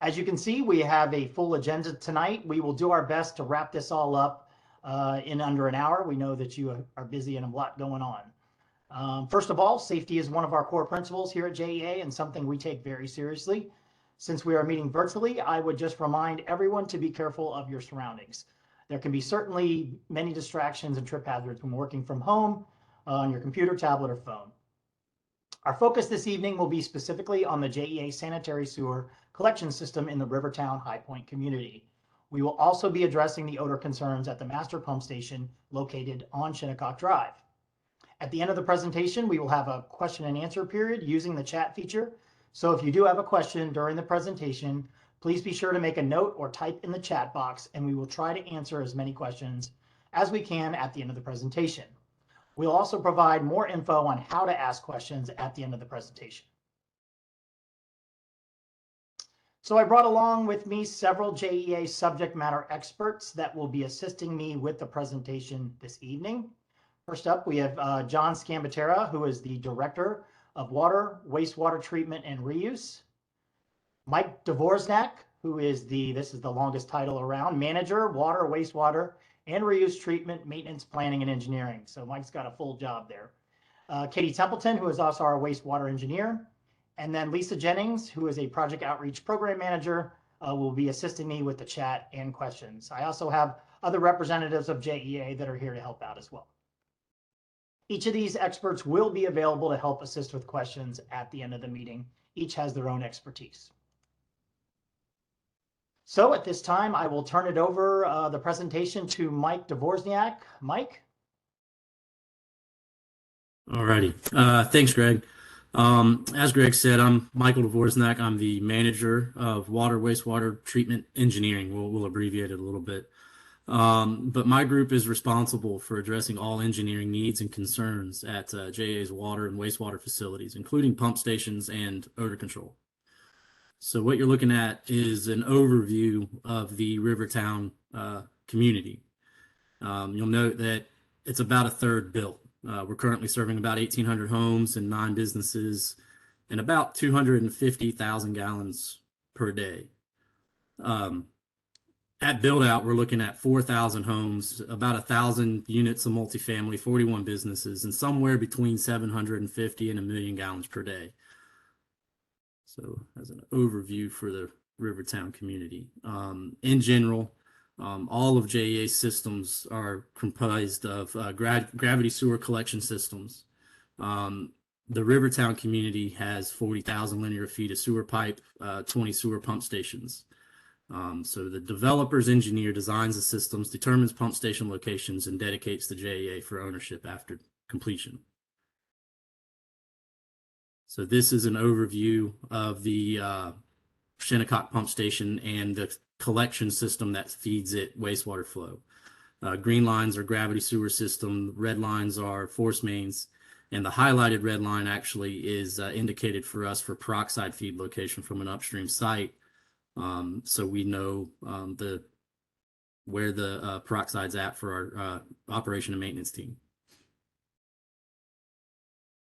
As you can see, we have a full agenda tonight. We will do our best to wrap this all up in under an hour. We know that you are busy and a lot going on. First of all, safety is one of our core principles here at JEA and something we take very seriously. Since we are meeting virtually, I would just remind everyone to be careful of your surroundings. There can be certainly many distractions and trip hazards when working from home on your computer, tablet, or phone. Our focus this evening will be specifically on the JEA sanitary sewer collection system in the RiverTown HighPointe community. We will also be addressing the odor concerns at the master pump station located on Shinnecock Drive. At the end of the presentation, we will have a question and answer period using the chat feature. So if you do have a question during the presentation, please be sure to make a note or type in the chat box, and we will try to answer as many questions as we can at the end of the presentation. We'll also provide more info on how to ask questions at the end of the presentation. So I brought along with me several JEA subject matter experts that will be assisting me with the presentation this evening. First up, we have John Scambatera, who is the Director of Water, Wastewater Treatment and Reuse. Mike Dvorznak, who is this is the longest title around, Manager, Water, Wastewater and Reuse Treatment, Maintenance, Planning and Engineering. So Mike's got a full job there. Katie Templeton, who is also our wastewater engineer. And then Lisa Jennings, who is a Project Outreach Program Manager, will be assisting me with the chat and questions. I also have other representatives of JEA that are here to help out as well. Each of these experts will be available to help assist with questions at the end of the meeting. Each has their own expertise. So at this time, I will turn it over the presentation to Mike Dvorznak. Mike? All righty. Thanks, Greg. As Greg said, I'm Michael Dvorznak. I'm the Manager of Water, Wastewater Treatment Engineering. We'll abbreviate it a little bit. But my group is responsible for addressing all engineering needs and concerns at JEA's water and wastewater facilities, including pump stations and odor control. So what you're looking at is an overview of the RiverTown community. You'll note that it's about a third built. We're currently serving about 1,800 homes and 9 businesses and about 250,000 gallons per day. At build out, we're looking at 4,000 homes, about 1,000 units of multifamily, 41 businesses, and somewhere between 750 and 1 million gallons per day. So as an overview for the RiverTown community. In general, all of JEA's systems are comprised of gravity sewer collection systems. The RiverTown community has 40,000 linear feet of sewer pipe, 20 sewer pump stations. So the developer's engineer designs the systems, determines pump station locations, and dedicates the JEA for ownership after completion. So this is an overview of the Shinnecock pump station and the collection system that feeds it wastewater flow. Green lines are gravity sewer system, red lines are force mains, and the highlighted red line actually is indicated for us for peroxide feed location from an upstream site. So we know where the peroxide's at for our operation and maintenance team.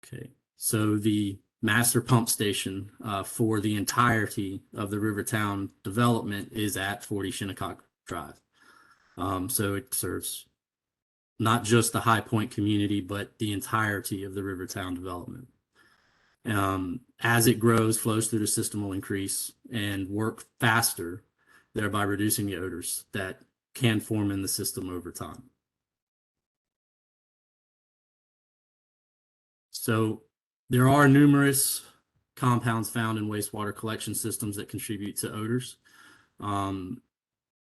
Okay, so the master pump station for the entirety of the RiverTown development is at 40 Shinnecock Drive. So it serves not just the HighPointe community, but the entirety of the RiverTown development. As it grows, flows through the system will increase and work faster, thereby reducing the odors that can form in the system over time. So there are numerous compounds found in wastewater collection systems that contribute to odors.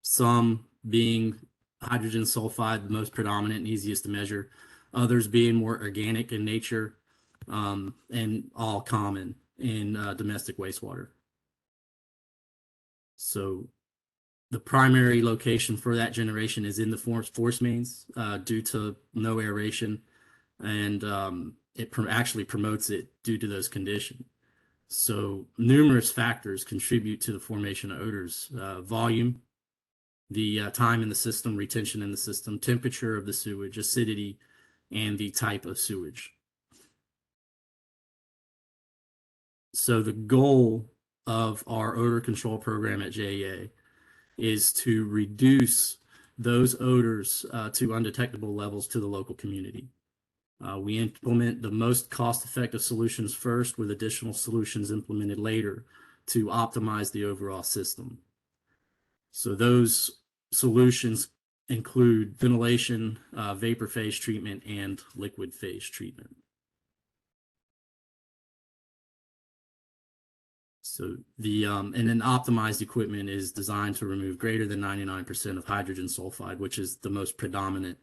Some being hydrogen sulfide, the most predominant and easiest to measure. Others being more organic in nature, and all common in domestic wastewater. So the primary location for that generation is in the force mains due to no aeration, and it actually promotes it due to those conditions. So numerous factors contribute to the formation of odors: volume, the time in the system, retention in the system, temperature of the sewage, acidity, and the type of sewage. So the goal of our odor control program at JEA is to reduce those odors to undetectable levels to the local community. We implement the most cost-effective solutions first, with additional solutions implemented later to optimize the overall system. So those solutions include ventilation, vapor phase treatment, and liquid phase treatment. So and then optimized equipment is designed to remove greater than 99% of hydrogen sulfide, which is the most predominant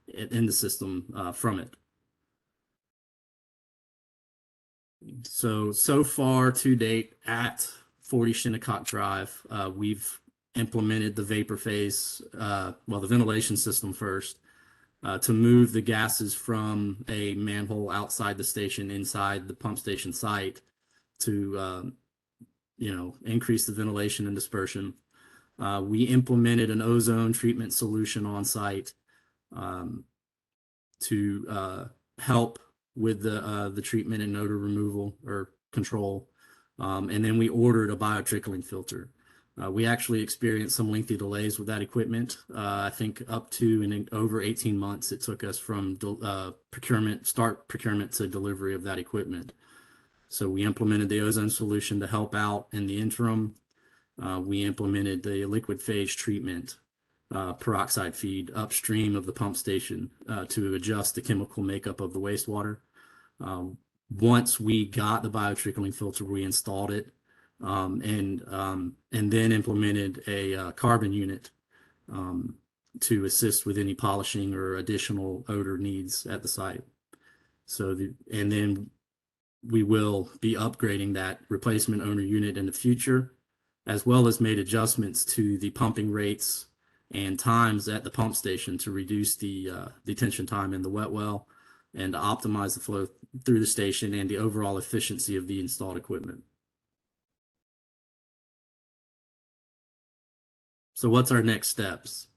in the system from it. So far to date at 40 Shinnecock Drive, we've implemented the vapor phase, the ventilation system first, to move the gases from a manhole outside the station inside the pump station site to increase the ventilation and dispersion. We implemented an ozone treatment solution on site to help with the treatment and odor removal or control. And then we ordered a biotrickling filter. We actually experienced some lengthy delays with that equipment. I think up to and over 18 months it took us from procurement to delivery of that equipment. So we implemented the ozone solution to help out in the interim. We implemented the liquid phase treatment peroxide feed upstream of the pump station to adjust the chemical makeup of the wastewater. Once we got the biotrickling filter, we installed it and then implemented a carbon unit to assist with any polishing or additional odor needs at the site. And then we will be upgrading that replacement owner unit in the future, as well as made adjustments to the pumping rates and times at the pump station to reduce the detention time in the wet well and to optimize the flow through the station and the overall efficiency of the installed equipment. So what's our next steps?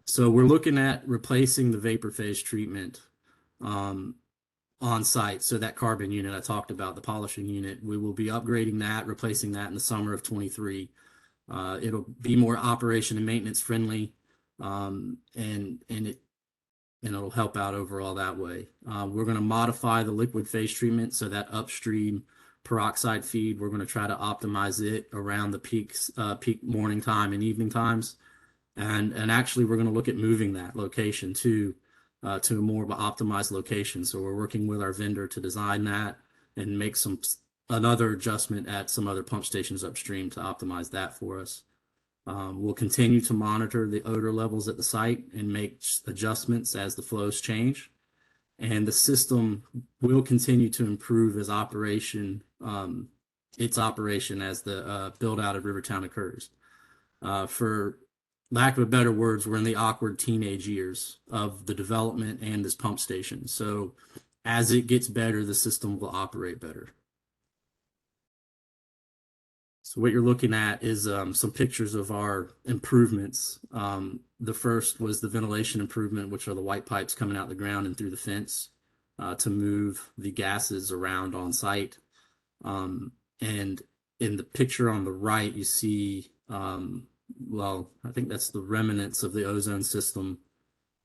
So we're looking at replacing the vapor phase treatment on site. So that carbon unit I talked about, the polishing unit, we will be upgrading that, replacing that in the summer of 23. It'll be more operation and maintenance friendly, and it'll help out overall that way. We're going to modify the liquid phase treatment, so that upstream peroxide feed, we're going to try to optimize it around the peak morning time and evening times, and actually we're going to look at moving that location to a more optimized location. So we're working with our vendor to design that and make another adjustment at some other pump stations upstream to optimize that for us. We'll continue to monitor the odor levels at the site and make adjustments as the flows change. And the system will continue to improve as its operation as the build out of RiverTown occurs. For lack of better words, we're in the awkward teenage years of the development and this pump station. So as it gets better, the system will operate better. So what you're looking at is some pictures of our improvements. The first was the ventilation improvement, which are the white pipes coming out the ground and through the fence to move the gases around on site. And in the picture on the right, you see I think that's the remnants of the ozone system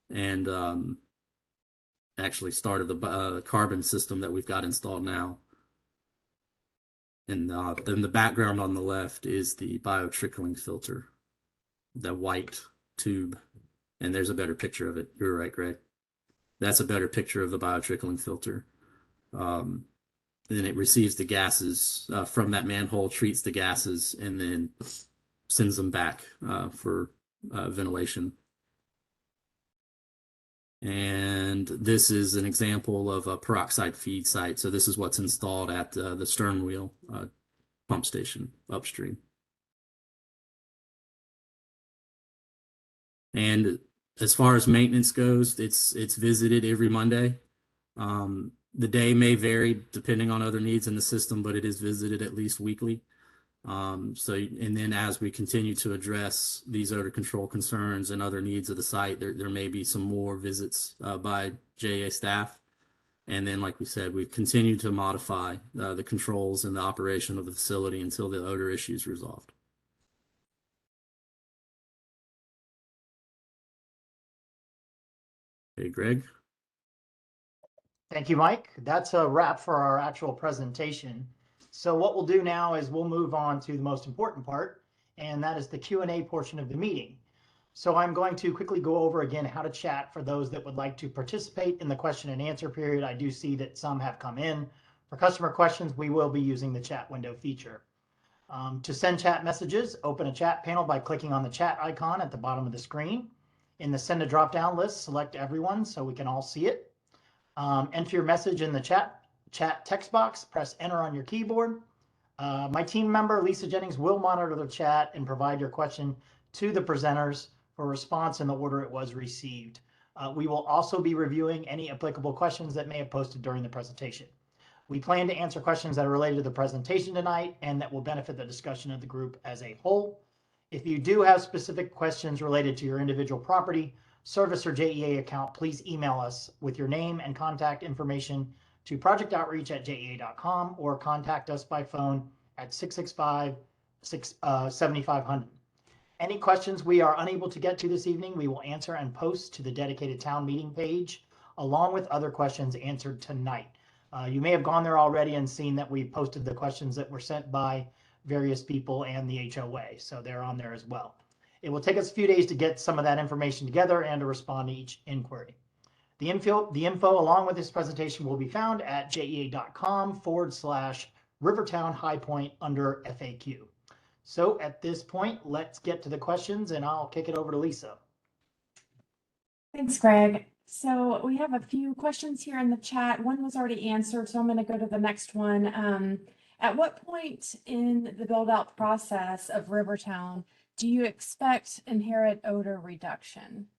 and actually started the carbon system that we've got installed now. And then the background on the left is the biotrickling filter, the white tube. And there's a better picture of it. You're right, Greg. That's a better picture of the biotrickling filter. Then it receives the gases from that manhole, treats the gases, and then sends them back for ventilation. And this is an example of a peroxide feed site. So this is what's installed at the stern wheel pump station upstream. And as far as maintenance goes, it's visited every Monday. The day may vary depending on other needs in the system, but it is visited at least weekly. And then as we continue to address these odor control concerns and other needs of the site, there may be some more visits by JEA staff. And then, like we said, we've continued to modify the controls and the operation of the facility until the odor issue is resolved. Hey, Greg. Thank you, Mike. That's a wrap for our actual presentation. So what we'll do now is we'll move on to the most important part, and that is the Q&A portion of the meeting. So I'm going to quickly go over again how to chat for those that would like to participate in the question and answer period. I do see that some have come in. For customer questions, we will be using the chat window feature. To send chat messages, open a chat panel by clicking on the chat icon at the bottom of the screen. In the send a drop-down list, select everyone so we can all see it. Enter your message in the chat text box, press enter on your keyboard. My team member, Lisa Jennings, will monitor the chat and provide your question to the presenters for response in the order it was received. We will also be reviewing any applicable questions that may have posted during the presentation. We plan to answer questions that are related to the presentation tonight and that will benefit the discussion of the group as a whole. If you do have specific questions related to your individual property, service, or JEA account, please email us with your name and contact information to projectoutreach@jea.com or contact us by phone at 665-7500. Any questions we are unable to get to this evening, we will answer and post to the dedicated town meeting page, along with other questions answered tonight. You may have gone there already and seen that we posted the questions that were sent by various people and the HOA, so they're on there as well. It will take us a few days to get some of that information together and to respond to each inquiry. The info along with this presentation will be found at jea.com/RiverTown HighPointe under FAQ. So at this point, let's get to the questions, and I'll kick it over to Lisa. Thanks, Greg. So we have a few questions here in the chat. One was already answered, so I'm going to go to the next one. At what point in the build-out process of RiverTown do you expect inherent odor reduction?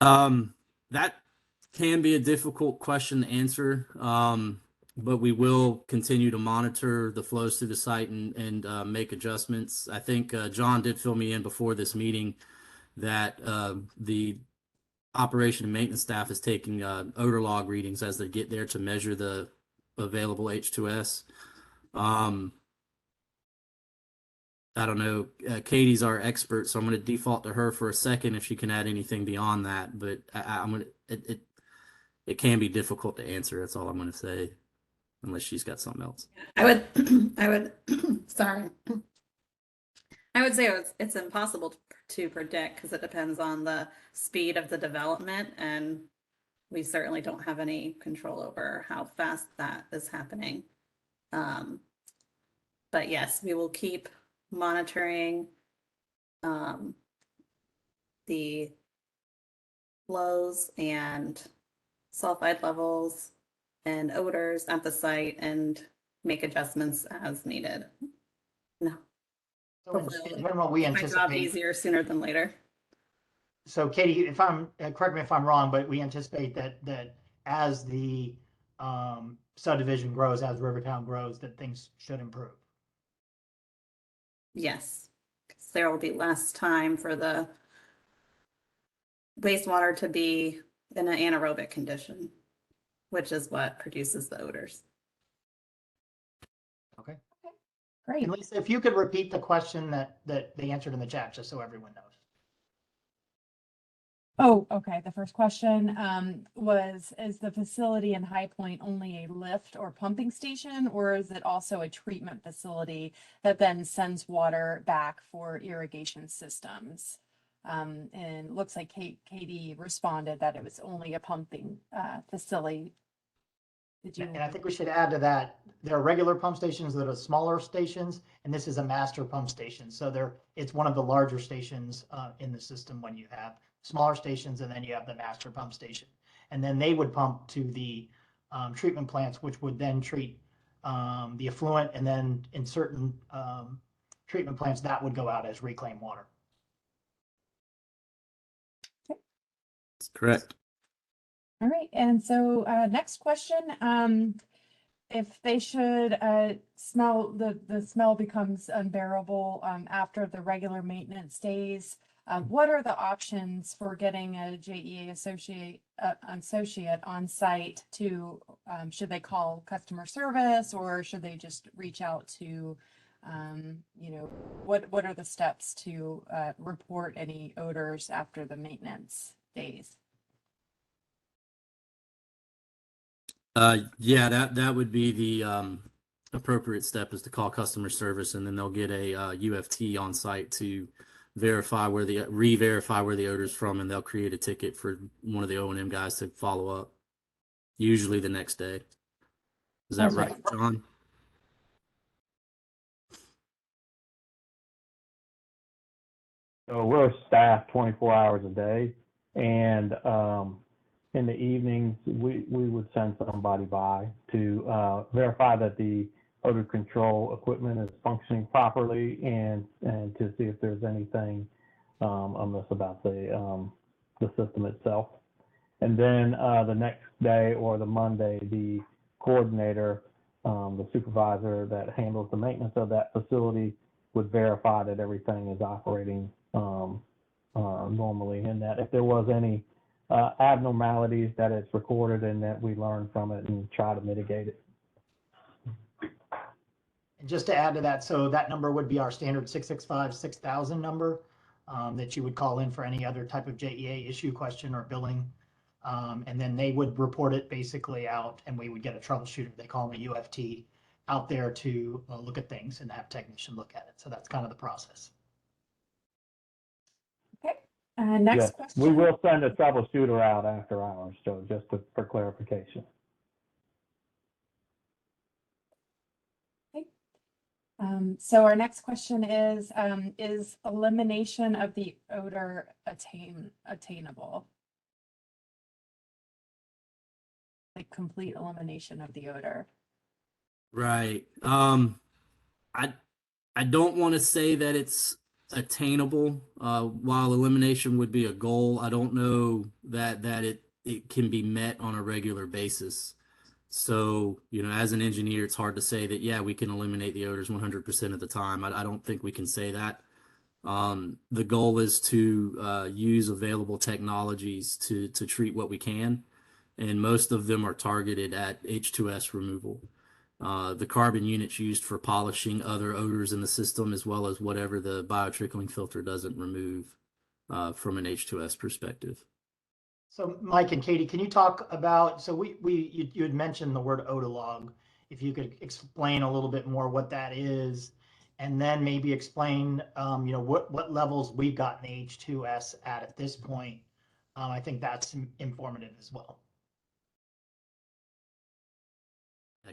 That can be a difficult question to answer, but we will continue to monitor the flows through the site and make adjustments. I think John did fill me in before this meeting that the operation and maintenance staff is taking odor log readings as they get there to measure the available H2S. I don't know. Katie's our expert, so I'm going to default to her for a second if she can add anything beyond that. But I'm going to. It can be difficult to answer. That's all I'm going to say, unless she's got something else. I would. Sorry. I would say it's impossible to predict because it depends on the speed of the development, and we certainly don't have any control over how fast that is happening. But yes, we will keep monitoring the flows and sulfide levels and odors at the site and make adjustments as needed. No. So when will we My job anticipate? easier sooner than later. So Katie, if I'm correct me if I'm wrong, but we anticipate that as the subdivision grows, as RiverTown grows, that things should improve. Yes, because there will be less time for the wastewater to be in an anaerobic condition, which is what produces the odors. Okay. Great. And Lisa, if you could repeat the question that they answered in the chat, just so everyone knows. Oh, okay. The first question was, is the facility in HighPointe only a lift or pumping station, or is it also a treatment facility that then sends water back for irrigation systems? And looks like Katie responded that it was only a pumping facility. Did you? And I think we should add to that, there are regular pump stations that are smaller stations, and this is a master pump station. So it's one of the larger stations in the system when you have smaller stations, and then you have the master pump station. And then they would pump to the treatment plants, which would then treat the effluent, and then in certain treatment plants, that would go out as reclaimed water. That's correct. All right, and so next question, if they should smell, the smell becomes unbearable after the regular maintenance days, What are the options for getting a JEA associate on site to, should they call customer service or should they just reach out to, what are the steps to report any odors after the maintenance days? Yeah, that would be the appropriate step, is to call customer service, and then they'll get a UFT on site to re-verify where the odor's from, and they'll create a ticket for one of the O&M guys to follow up, usually the next day. Is that right, John? So we're staffed 24 hours a day, and in the evenings we would send somebody by to verify that the odor control equipment is functioning properly, and to see if there's anything amiss about the system itself. And then the next day or the Monday, the coordinator, the supervisor that handles the maintenance of that facility, would verify that everything is operating normally, and that if there was any abnormalities, that it's recorded and that we learn from it and try to mitigate it. And just to add to that, so that number would be our standard 665-6000 number that you would call in for any other type of JEA issue, question, or billing. And then they would report it basically out, and we would get a troubleshooter, they call them a UFT, out there to look at things and have technician look at it. So that's kind of the process. Okay. Next Yes, question. we will send a troubleshooter out after hours, so just for clarification. So our next question is elimination of the odor attainable? Like complete elimination of the odor. Right. I don't want to say that it's attainable. While elimination would be a goal, I don't know that it can be met on a regular basis. So, as an engineer, it's hard to say that, yeah, we can eliminate the odors 100% of the time. I don't think we can say that. The goal is to use available technologies to treat what we can, and most of them are targeted at H2S removal. The carbon units used for polishing other odors in the system, as well as whatever the biotrickling filter doesn't remove from an H2S perspective. So Mike and Katie, can you talk about, so you had mentioned the word odolog. If you could explain a little bit more what that is, and then maybe explain, what levels we've gotten the H2S at this point. I think that's informative as well.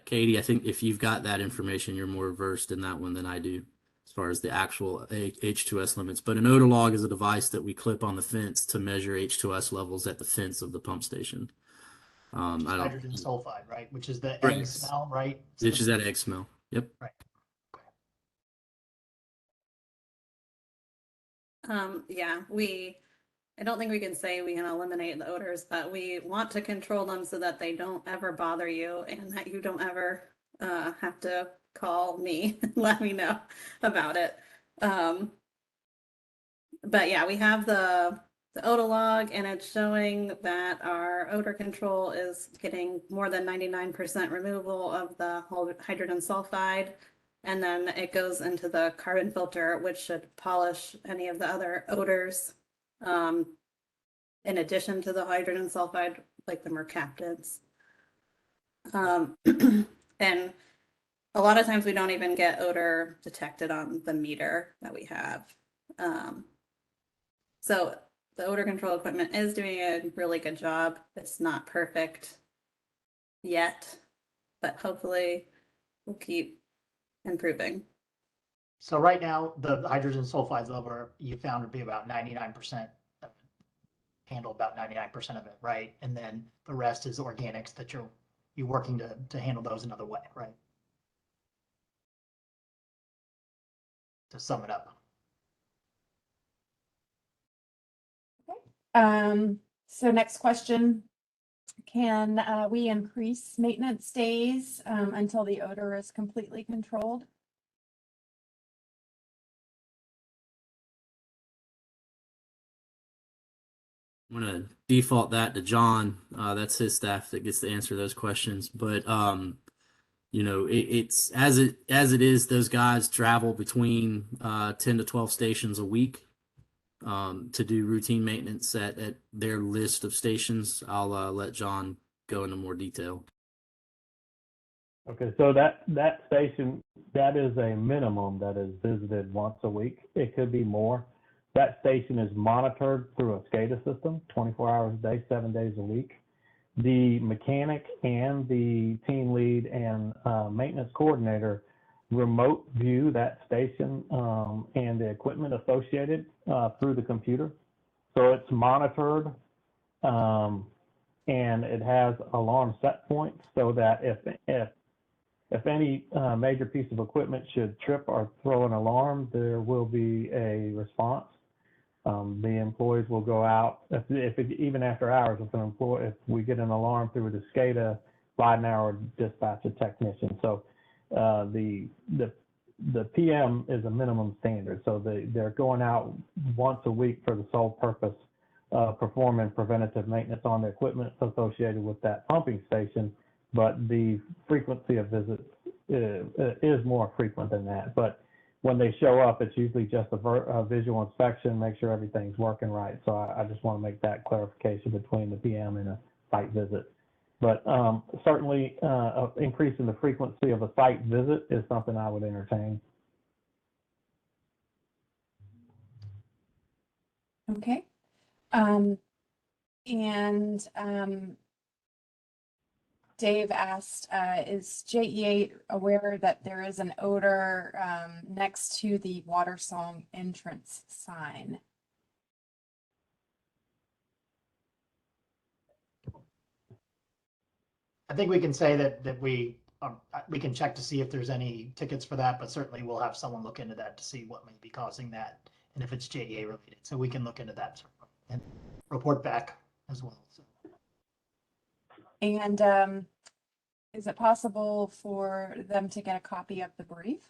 Katie, I think if you've got that information, you're more versed in that one than I do, as far as the actual H2S limits. But an odor log is a device that we clip on the fence to measure H2S levels at the fence of the pump station. Hydrogen sulfide, right? Which is the egg Right. smell, right? Which is that egg smell. Yep. Right. Yeah, I don't think we can say we can eliminate the odors, but we want to control them so that they don't ever bother you and that you don't ever have to call me and let me know about it. But yeah, we have the odor log, and it's showing that our odor control is getting more than 99% removal of the hydrogen sulfide. And then it goes into the carbon filter, which should polish any of the other odors. In addition to the hydrogen sulfide, like the mercaptans. And a lot of times we don't even get odor detected on the meter that we have. So the odor control equipment is doing a really good job. It's not perfect yet, but hopefully we'll keep improving. So right now, the hydrogen sulfide level you found would be about 99%. Handle about 99% of it, right? And then the rest is organics that you're working to handle those another way, right? To sum it up. Okay. So next question, can we increase maintenance days until the odor is completely controlled? I'm gonna default that to John. That's his staff that gets to answer those questions. But it's as it is. Those guys travel between 10 to 12 stations a week to do routine maintenance at their list of stations. I'll let John go into more detail. Okay, so that station, that is a minimum that is visited once a week. It could be more. That station is monitored through a SCADA system, 24 hours a day, 7 days a week. The mechanic and the team lead and maintenance coordinator remote view that station and the equipment associated through the computer. So it's monitored and it has alarm set points so that if any major piece of equipment should trip or throw an alarm, there will be a response. The employees will go out, even after hours, if we get an alarm through the SCADA, slide now or dispatch a technician. So the PM is a minimum standard. So they're going out once a week for the sole purpose of performing preventative maintenance on the equipment associated with that pumping station. But the frequency of visits is more frequent than that. But when they show up, it's usually just a visual inspection, make sure everything's working right. So I just want to make that clarification between the PM and a site visit. But certainly increasing the frequency of a site visit is something I would entertain. Okay. Dave asked, is JEA aware that there is an odor next to the water song entrance sign? I think we can say that we can check to see if there's any tickets for that, but certainly we'll have someone look into that to see what may be causing that and if it's JEA related. So we can look into that and report back as well. So. And is it possible for them to get a copy of the brief?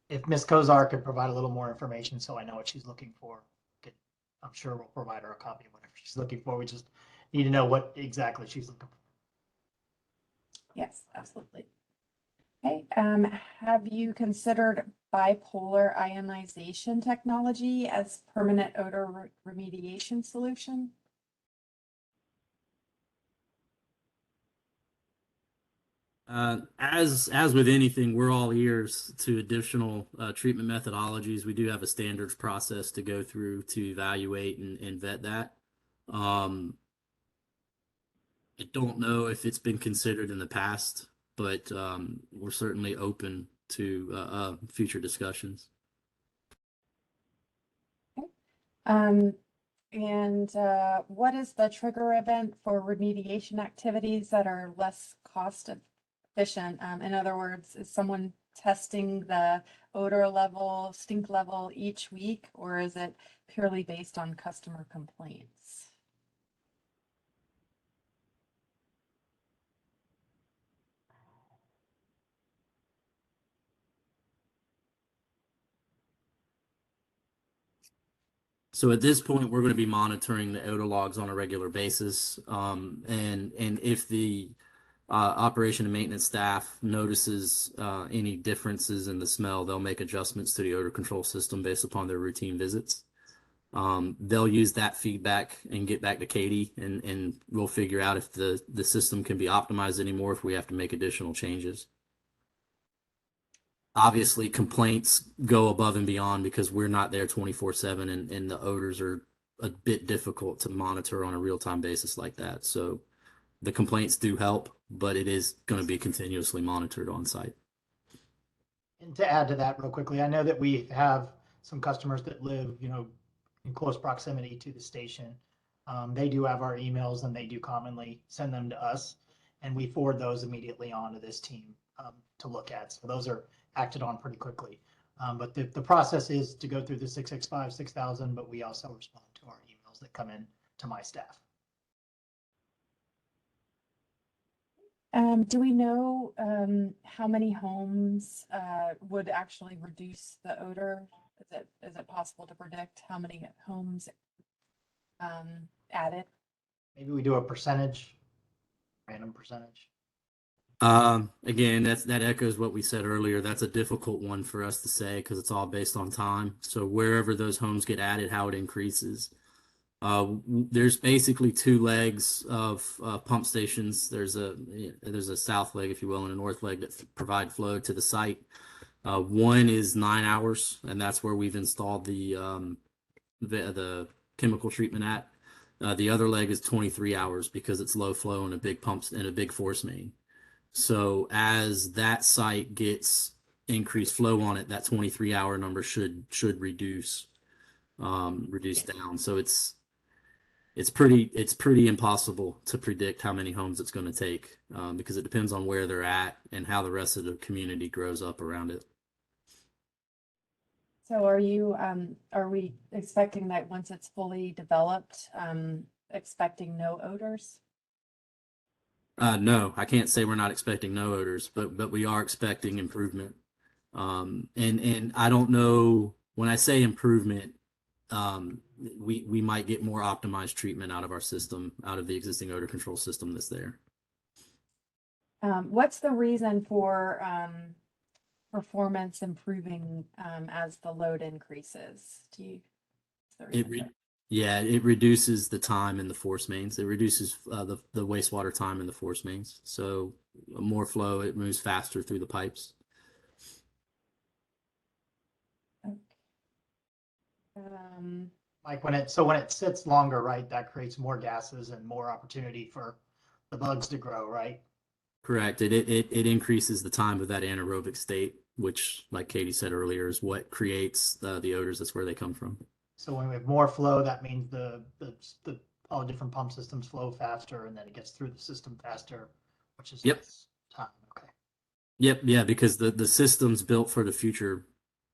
If Ms. Kozar could provide a little more information so I know what she's looking for, I'm sure we'll provide her a copy of whatever she's looking for. We just need to know what exactly she's looking for. Yes, absolutely. Okay, have you considered bipolar ionization technology as permanent odor remediation solution? As with anything, we're all ears to additional treatment methodologies. We do have a standards process to go through to evaluate and vet that. I don't know if it's been considered in the past, but we're certainly open to future discussions. Okay. What is the trigger event for remediation activities that are less cost efficient? In other words, is someone testing the odor level, stink level each week, or is it purely based on customer complaints? So at this point, we're going to be monitoring the odor logs on a regular basis, and if the operation and maintenance staff notices any differences in the smell, they'll make adjustments to the odor control system based upon their routine visits. They'll use that feedback and get back to Katie, and we'll figure out if the system can be optimized anymore, if we have to make additional changes. Obviously, complaints go above and beyond because we're not there 24/7, and the odors are a bit difficult to monitor on a real-time basis like that. So the complaints do help, but it is going to be continuously monitored on site. And to add to that real quickly, I know that we have some customers that live, in close proximity to the station. They do have our emails and they do commonly send them to us, and we forward those immediately on to this team to look at. So those are acted on pretty quickly. But the process is to go through the 665, 6000, but we also respond to our emails that come in to my staff. Do we know how many homes would actually reduce the odor? Is it possible to predict how many homes added? Maybe we do a percentage, random percentage. Again, that echoes what we said earlier. That's a difficult one for us to say because it's all based on time. So wherever those homes get added, how it increases. There's basically two legs of pump stations. There's a south leg, if you will, and a north leg that provide flow to the site. One is 9 hours, and that's where we've installed the chemical treatment at. The other leg is 23 hours because it's low flow and a big pumps and a big force main. So as that site gets increased flow on it, that 23-hour number should reduce down. So it's pretty impossible to predict how many homes it's going to take because it depends on where they're at and how the rest of the community grows up around it. So are we expecting that once it's fully developed, expecting no odors? No, I can't say we're not expecting no odors, but we are expecting improvement. And I don't know when I say improvement, we might get more optimized treatment out of our system, out of the existing odor control system that's there. What's the reason for performance improving as the load increases? It reduces the time in the force mains. It reduces the wastewater time in the force mains. So more flow, it moves faster through the pipes. Like when it sits longer, right, that creates more gases and more opportunity for the bugs to grow, right? Correct. It increases the time of that anaerobic state, which, like Katie said earlier, is what creates the odors. That's where they come from. So when we have more flow, that means the all different pump systems flow faster, and then it gets through the system faster, which is less time. Okay. Yep. Yeah, because the system's built for the future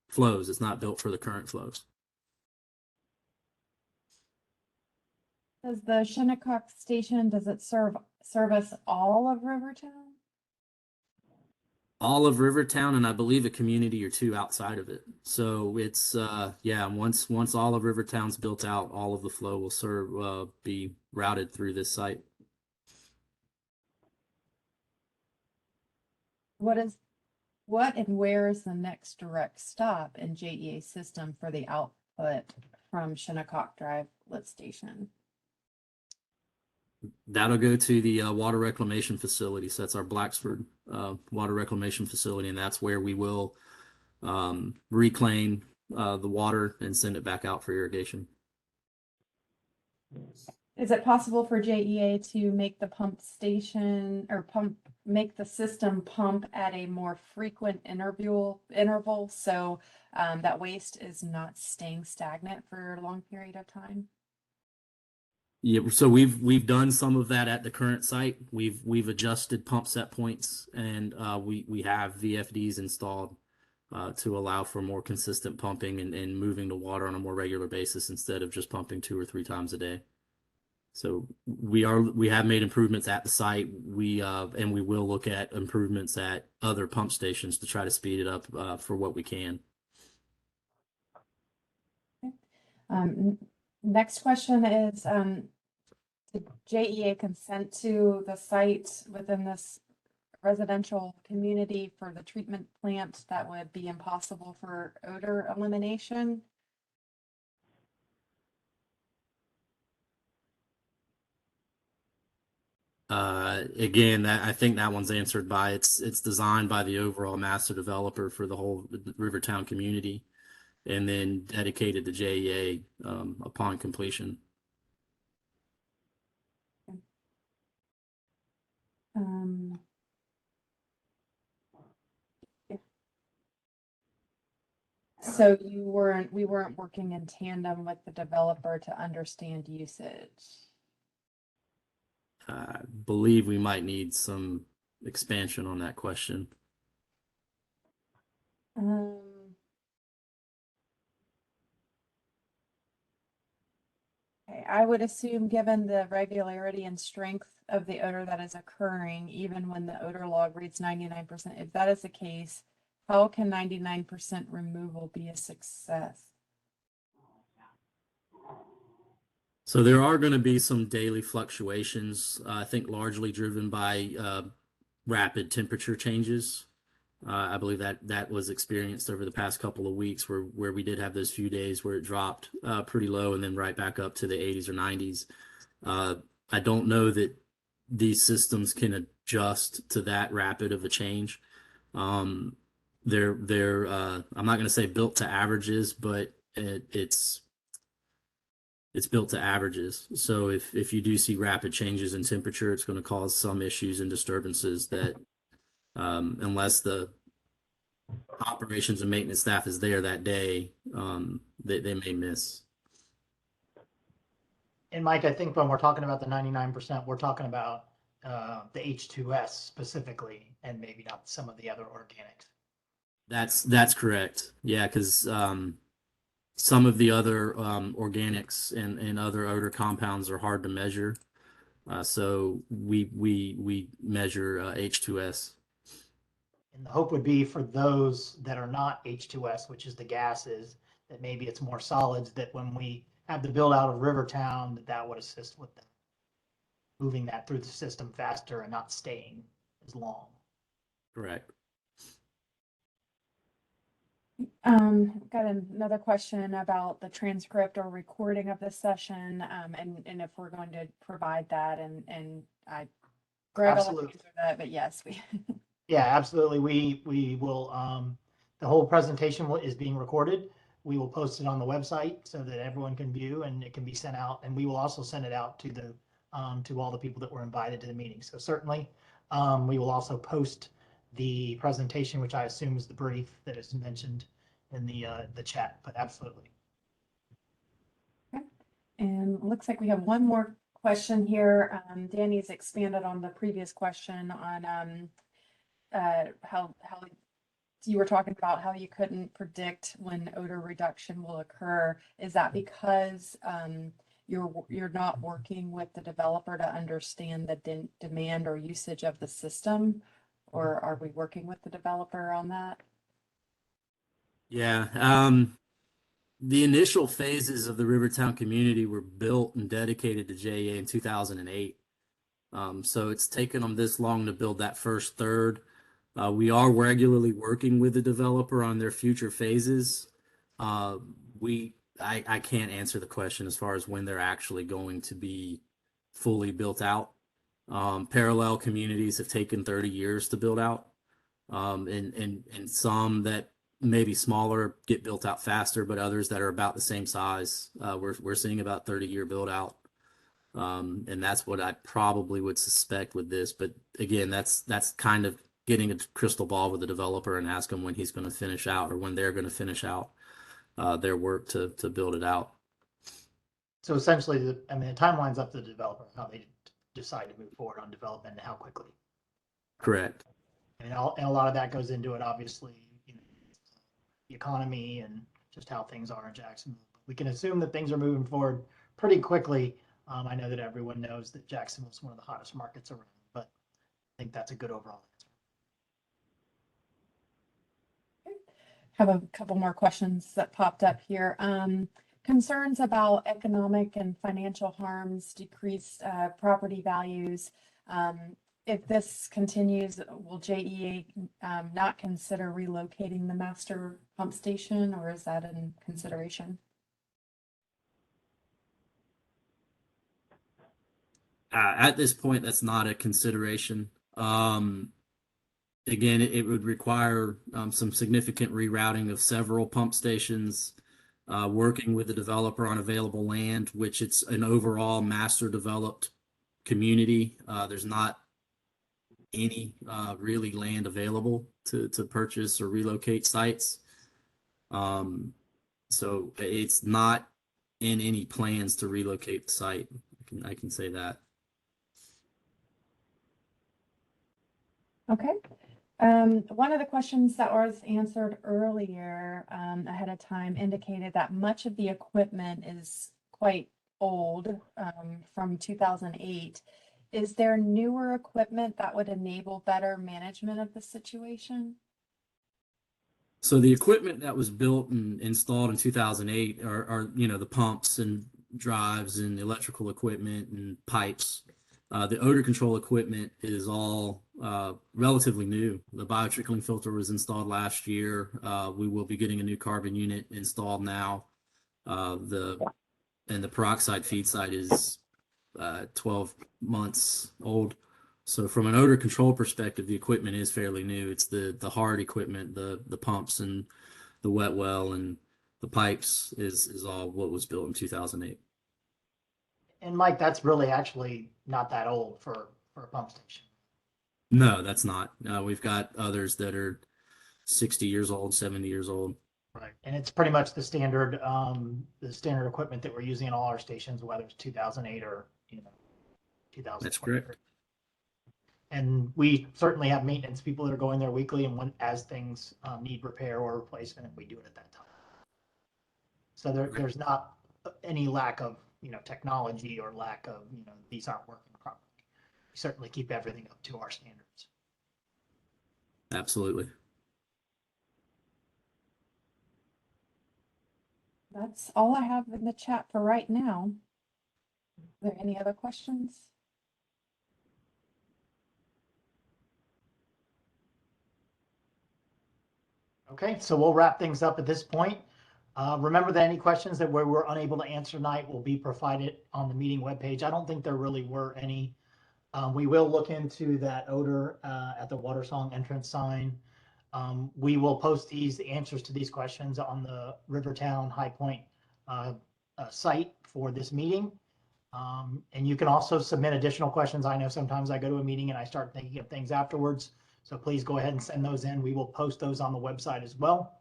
flows. It's not built for the current flows. Does the Shinnecock station, does it service all of RiverTown? All of RiverTown, and I believe a community or two outside of it. So it's once all of RiverTown's built out, all of the flow will be routed through this site. What and where is the next direct stop in JEA system for the output from Shinnecock Drive lift station? That'll go to the water reclamation facility. So that's our Blacksford water reclamation facility, and that's where we will reclaim the water and send it back out for irrigation. Is it possible for JEA to make the pump station or make the system pump at a more frequent interval so that waste is not staying stagnant for a long period of time? Yeah, so we've done some of that at the current site. We've adjusted pump set points, and we have VFDs installed to allow for more consistent pumping and moving the water on a more regular basis instead of just pumping 2 or 3 times a day. So we have made improvements at the site. And we will look at improvements at other pump stations to try to speed it up for what we can. Next question is, did JEA consent to the site within this residential community for the treatment plant that would be impossible for odor elimination? Again, I think that one's answered by it's designed by the overall master developer for the whole RiverTown community, and then dedicated to JEA upon completion. So we weren't working in tandem with the developer to understand usage. I believe we might need some expansion on that question. Okay, I would assume, given the regularity and strength of the odor that is occurring, even when the odor log reads 99%, if that is the case, how can 99% removal be a success? So there are going to be some daily fluctuations, I think largely driven by rapid temperature changes. I believe that was experienced over the past couple of weeks where we did have those few days where it dropped pretty low and then right back up to the 80s or 90s. I don't know that these systems can adjust to that rapid of a change. They're I'm not going to say built to averages, but it's built to averages. So if you do see rapid changes in temperature, it's going to cause some issues and disturbances that unless the operations and maintenance staff is there that day, they may miss. And Mike, I think when we're talking about the 99%, we're talking about the H2S specifically, and maybe not some of the other organics. That's correct. Yeah, because some of the other organics and other odor compounds are hard to measure. So we measure H2S. And the hope would be for those that are not H2S, which is the gases, that maybe it's more solids, that when we have the build out of Rivertown, that would assist with them moving that through the system faster and not staying as long. Correct. Got another question about the transcript or recording of this session, and if we're going to provide that, and Greg will Absolutely. answer that, but yes, we. Yeah, absolutely. We will, the whole presentation is being recorded. We will post it on the website so that everyone can view and it can be sent out. And we will also send it out to the, to all the people that were invited to the meeting. So certainly, we will also post the presentation, which I assume is the brief that is mentioned in the chat, but absolutely. Okay. And looks like we have one more question here. Danny's expanded on the previous question on how you were talking about how you couldn't predict when odor reduction will occur. Is that because you're not working with the developer to understand the demand or usage of the system, or are we working with the developer on that? Yeah. The initial phases of the Rivertown community were built and dedicated to JEA in 2008. So it's taken them this long to build that first third. We are regularly working with the developer on their future phases. I can't answer the question as far as when they're actually going to be fully built out. Parallel communities have taken 30 years to build out, and some that maybe smaller get built out faster, but others that are about the same size, we're seeing about 30-year build out. And that's what I probably would suspect with this. But again, that's kind of getting a crystal ball with the developer and ask him when he's going to finish out or when they're going to finish out their work to build it out. So essentially, the timeline's up to the developer, how they decide to move forward on development and how quickly. Correct. And a lot of that goes into it, obviously, the economy and just how things are in Jacksonville. We can assume that things are moving forward pretty quickly. I know that everyone knows that Jacksonville is one of the hottest markets around, but I think that's a good overall answer. Have a couple more questions that popped up here. Concerns about economic and financial harms, decreased property values. If this continues, will JEA not consider relocating the master pump station, or is that in consideration? At this point, that's not a consideration. Again, it would require some significant rerouting of several pump stations, working with the developer on available land, which it's an overall master developed community. There's not any really land available to purchase or relocate sites. So it's not in any plans to relocate the site. I can say that. Okay. One of the questions that was answered earlier ahead of time indicated that much of the equipment is quite old, from 2008. Is there newer equipment that would enable better management of the situation? So the equipment that was built and installed in 2008 are the pumps and drives and electrical equipment and pipes. The odor control equipment is all relatively new. The biotrickling filter was installed last year. We will be getting a new carbon unit installed now. The peroxide feed site is 12 months old. So from an odor control perspective, the equipment is fairly new. It's the hard equipment, the pumps and the wet well and the pipes is all what was built in 2008. And Mike, that's really actually not that old for a pump station. No, that's not. We've got others that are 60 years old, 70 years old. Right. And it's pretty much the standard equipment that we're using in all our stations, whether it's 2008 or 2000. That's correct. And we certainly have maintenance people that are going there weekly, and as things need repair or replacement, we do it at that time. So there's not any lack of technology or lack of these aren't working properly. We certainly keep everything up to our standards. Absolutely. That's all I have in the chat for right now. Are there any other questions? Okay, so we'll wrap things up at this point. Remember that any questions that we were unable to answer tonight will be provided on the meeting webpage. I don't think there really were any. We will look into that odor at the Watersong entrance sign. We will post the answers to these questions on the RiverTown HighPointe site for this meeting. And you can also submit additional questions. I know sometimes I go to a meeting and I start thinking of things afterwards. So please go ahead and send those in. We will post those on the website as well.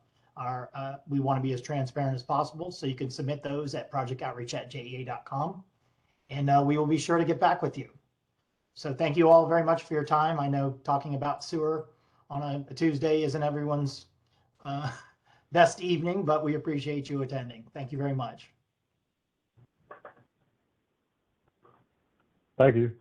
We want to be as transparent as possible. So you can submit those at projectoutreach@jea.com. And we will be sure to get back with you. So thank you all very much for your time. I know talking about sewer on a Tuesday isn't everyone's best evening, but we appreciate you attending. Thank you very much. Thank you.